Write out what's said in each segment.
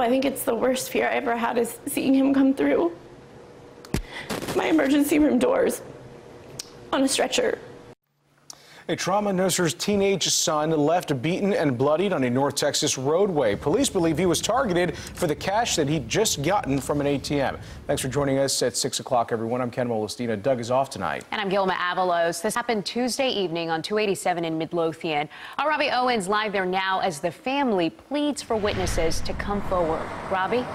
I think it's the worst fear I ever had is seeing him come through my emergency room doors on a stretcher. A trauma nurse's teenage son left beaten and bloodied on a North Texas roadway. Police believe he was targeted for the cash that he'd just gotten from an ATM. Thanks for joining us at 6 o'clock, everyone. I'm Ken Molestina. Doug is off tonight. And I'm Gilma Avalos. This happened Tuesday evening on 287 in Midlothian. Our Robbie Owens live there now as the family pleads for witnesses to come forward. Robbie?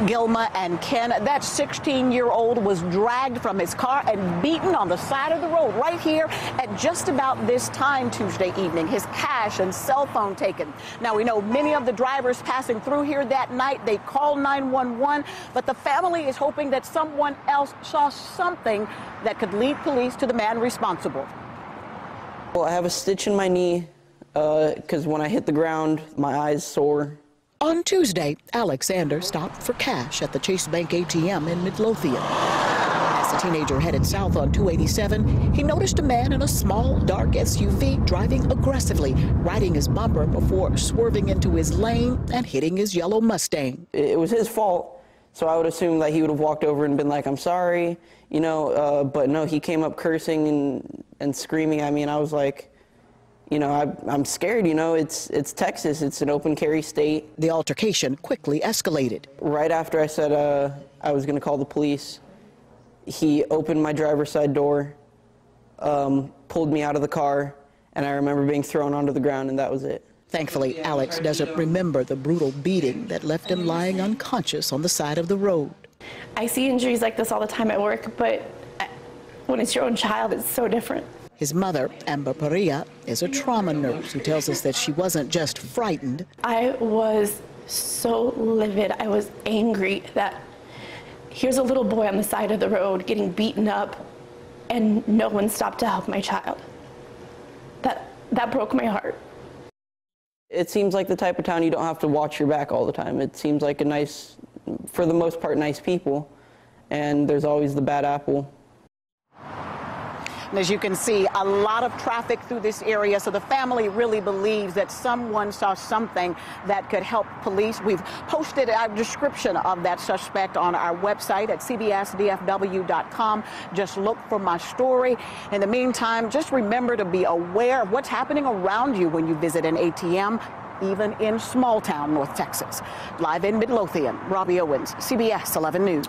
Gilma and Ken, that 16-year-old was dragged from his car and beaten on the side of the road right here at just about this time Tuesday evening. His cash and cell phone taken. Now, we know many of the drivers passing through here that night, they called 911, but the family is hoping that someone else saw something that could lead police to the man responsible. Well, I have a stitch in my knee because when I hit the ground, my eyes sore. On Tuesday, Alexander stopped for cash at the Chase Bank ATM in Midlothian. As the teenager headed south on 287, he noticed a man in a small, dark SUV driving aggressively, riding his bumper before swerving into his lane and hitting his yellow Mustang. It was his fault, so I would assume that he would have walked over and been like, I'm sorry, you know, but no, he came up cursing and screaming. I mean, I was like, you know, I'm scared, you know, it's Texas, it's an open carry state. The altercation quickly escalated. Right after I said I was going to call the police, he opened my driver's side door, pulled me out of the car, and I remember being thrown onto the ground, and that was it. Thankfully, Alex doesn't remember the brutal beating that left him lying unconscious on the side of the road. I see injuries like this all the time at work, but when it's your own child, it's so different. His mother, Amber Perea, is a trauma nurse who tells us that she wasn't just frightened. I was so livid. I was angry that here's a little boy on the side of the road getting beaten up and no one stopped to help my child. That broke my heart. It seems like the type of town you don't have to watch your back all the time. It seems like a nice, for the most part, nice people, and there's always the bad apple. And as you can see, a lot of traffic through this area, so the family really believes that someone saw something that could help police. We've posted a description of that suspect on our website at cbsdfw.com. Just look for my story. In the meantime, just remember to be aware of what's happening around you when you visit an ATM, even in small town North Texas. Live in Midlothian, Robbie Owens, CBS 11 News.